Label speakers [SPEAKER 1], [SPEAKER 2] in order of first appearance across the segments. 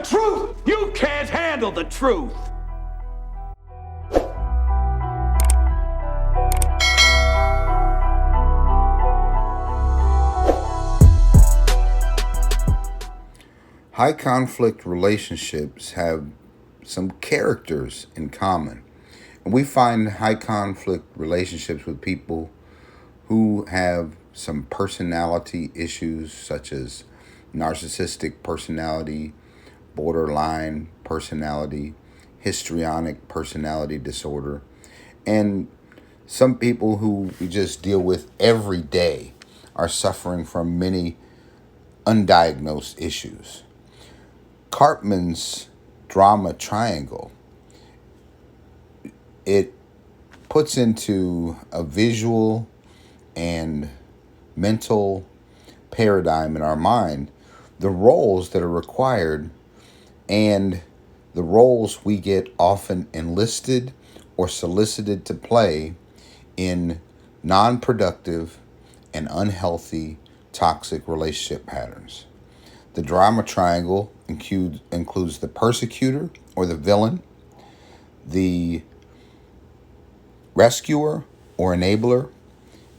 [SPEAKER 1] truth! You can't handle the truth!
[SPEAKER 2] High conflict relationships have some characters in common. And we find high conflict relationships with people who have some personality issues, such as narcissistic personality, borderline personality, histrionic personality disorder, and some people who we just deal with every day are suffering from many undiagnosed issues. Cartman's drama triangle, it puts into a visual and mental paradigm in our mind the roles that are required and the roles we get often enlisted or solicited to play in non-productive and unhealthy toxic relationship patterns. The drama triangle includes the persecutor or the villain, the rescuer or enabler,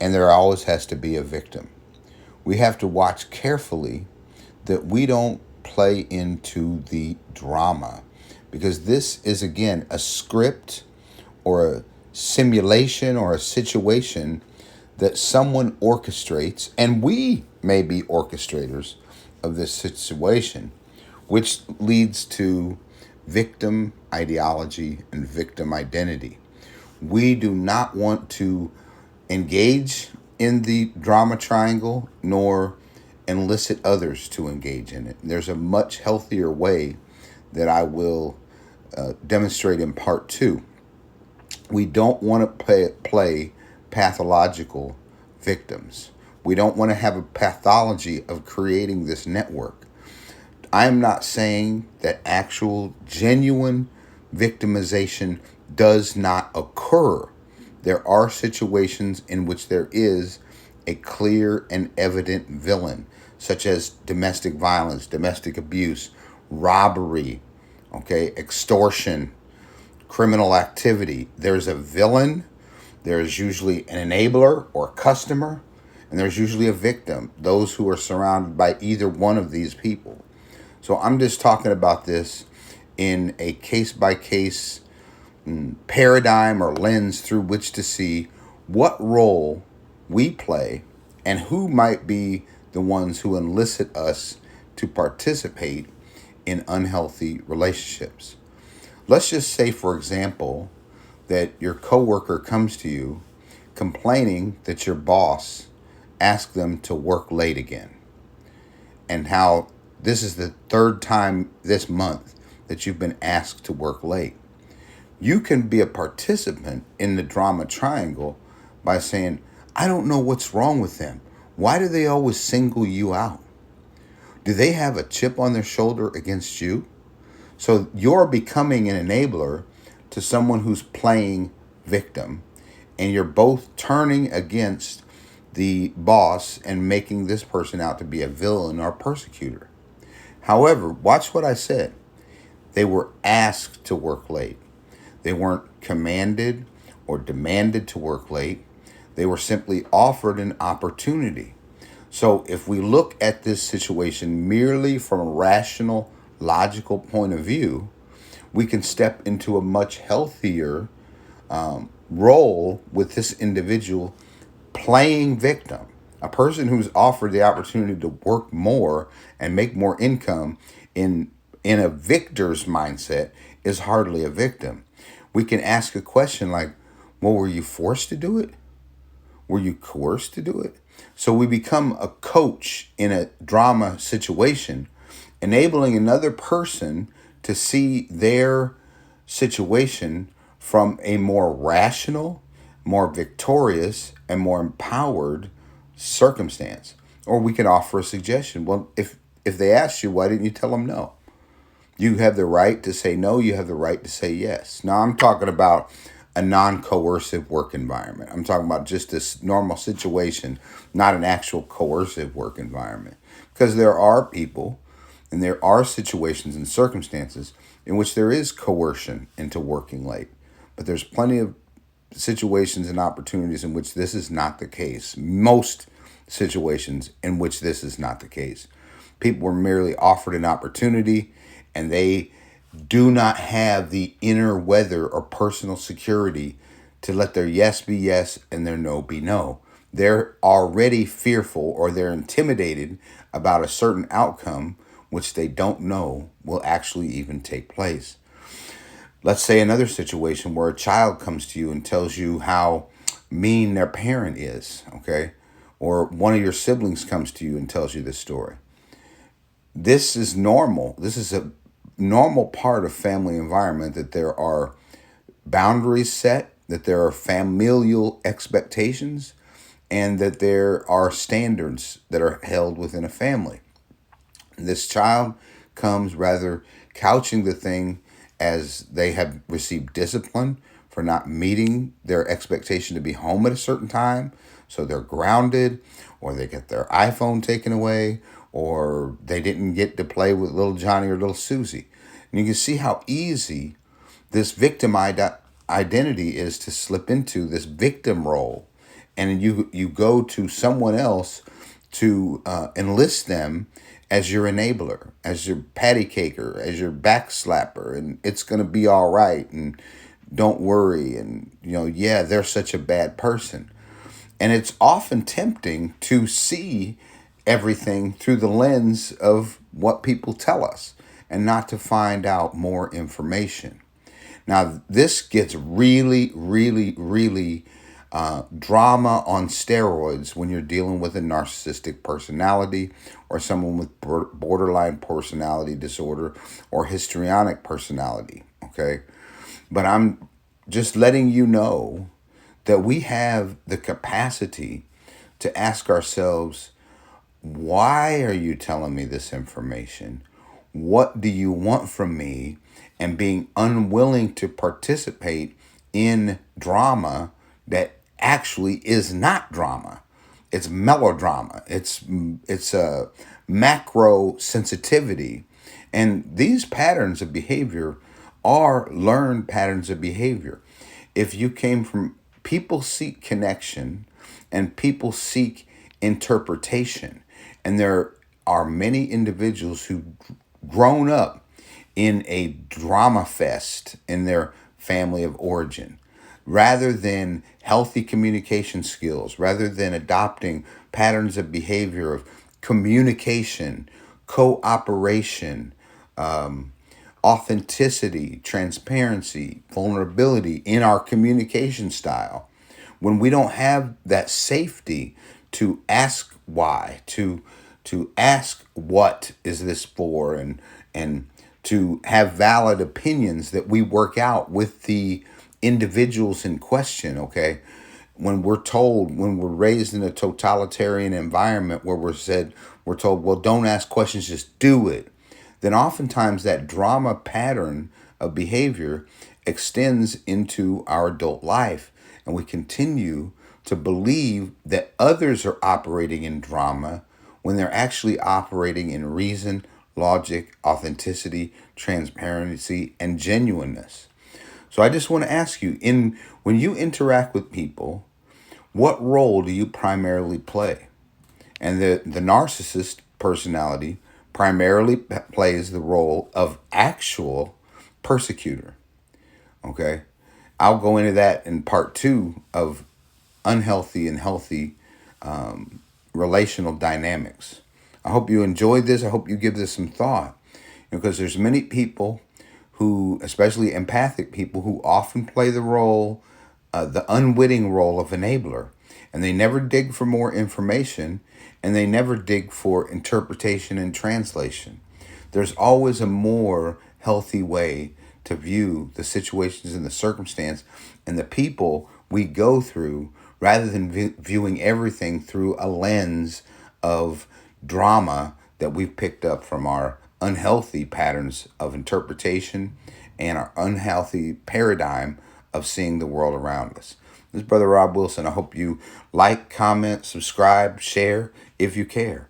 [SPEAKER 2] and there always has to be a victim. We have to watch carefully that we don't play into the drama, because this is, again, a script or a simulation or a situation that someone orchestrates, and we may be orchestrators of this situation, which leads to victim ideology and victim identity. We do not want to engage in the drama triangle nor elicit others to engage in it. There's a much healthier way that I will demonstrate in part 2. We don't want to play pathological victims. We don't want to have a pathology of creating this network. I am not saying that actual, genuine victimization does not occur. There are situations in which there is a clear and evident villain, such as domestic violence, domestic abuse, robbery, extortion, criminal activity. There's a villain, there's usually an enabler or customer, and there's usually a victim, those who are surrounded by either one of these people. So I'm just talking about this in a case-by-case paradigm or lens through which to see what role we play and who might be the ones who elicit us to participate in unhealthy relationships. Let's just say, for example, that your coworker comes to you complaining that your boss asked them to work late again, and how this is the 3rd time this month that you've been asked to work late. You can be a participant in the drama triangle by saying, I don't know what's wrong with them. Why do they always single you out? Do they have a chip on their shoulder against you? So you're becoming an enabler to someone who's playing victim, and you're both turning against the boss and making this person out to be a villain or persecutor. However, watch what I said. They were asked to work late. They weren't commanded or demanded to work late. They were simply offered an opportunity. So if we look at this situation merely from a rational, logical point of view, we can step into a much healthier role with this individual playing victim. A person who's offered the opportunity to work more and make more income in a victor's mindset is hardly a victim. We can ask a question like, well, were you forced to do it? Were you coerced to do it? So we become a coach in a drama situation, enabling another person to see their situation from a more rational, more victorious, and more empowered circumstance. Or we can offer a suggestion. Well, if they ask you, why didn't you tell them no? You have the right to say no. You have the right to say yes. Now, I'm talking about a non-coercive work environment. I'm talking about just this normal situation, not an actual coercive work environment. Because there are people And there are situations and circumstances in which there is coercion into working late. But there's plenty of situations and opportunities in which this is not the case. Most situations in which this is not the case. People were merely offered an opportunity and they do not have the inner weather or personal security to let their yes be yes and their no be no. They're already fearful or they're intimidated about a certain outcome which they don't know will actually even take place. Let's say another situation where a child comes to you and tells you how mean their parent is, okay? Or one of your siblings comes to you and tells you this story. This is normal. This is a normal part of family environment, that there are boundaries set, that there are familial expectations, and that there are standards that are held within a family. This child comes rather couching the thing as they have received discipline for not meeting their expectation to be home at a certain time. So they're grounded, or they get their iPhone taken away, or they didn't get to play with little Johnny or little Susie. And you can see how easy this victim identity is to slip into this victim role. And you go to someone else to enlist them as your enabler, as your patty caker, as your backslapper, and it's going to be all right, and don't worry, and yeah, they're such a bad person. And it's often tempting to see everything through the lens of what people tell us and not to find out more information. Now, this gets really, really, really drama on steroids when you're dealing with a narcissistic personality or someone with borderline personality disorder or histrionic personality, okay? But I'm just letting you know that we have the capacity to ask ourselves, why are you telling me this information? What do you want from me? And being unwilling to participate in drama that actually is not drama. It's melodrama. It's a macro sensitivity. And these patterns of behavior are learned patterns of behavior. If you came from, people seek connection and people seek interpretation. And there are many individuals who grown up in a drama fest in their family of origin, rather than healthy communication skills, rather than adopting patterns of behavior of communication, cooperation, authenticity, transparency, vulnerability in our communication style. When we don't have that safety to ask why, to ask what is this for, and to have valid opinions that we work out with the individuals in question, okay? When we're raised in a totalitarian environment where we're told, well, don't ask questions, just do it. Then oftentimes that drama pattern of behavior extends into our adult life. And we continue to believe that others are operating in drama when they're actually operating in reason, logic, authenticity, transparency, and genuineness. So I just want to ask you, when you interact with people, what role do you primarily play? And the narcissist personality primarily plays the role of actual persecutor. Okay? I'll go into that in part 2 of unhealthy and healthy relational dynamics. I hope you enjoyed this. I hope you give this some thought, because there's many people who, especially empathic people, who often play the role, the unwitting role of enabler, and they never dig for more information, and they never dig for interpretation and translation. There's always a more healthy way to view the situations and the circumstance and the people we go through, rather than viewing everything through a lens of drama that we've picked up from our unhealthy patterns of interpretation and our unhealthy paradigm of seeing the world around us. This is Brother Rob Wilson. I hope you like, comment, subscribe, share if you care.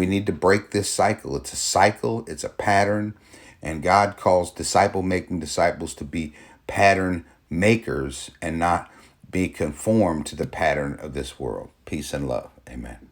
[SPEAKER 2] We need to break this cycle. It's a cycle, it's a pattern, and God calls disciple making disciples to be pattern makers and not be conformed to the pattern of this world. Peace and love. Amen.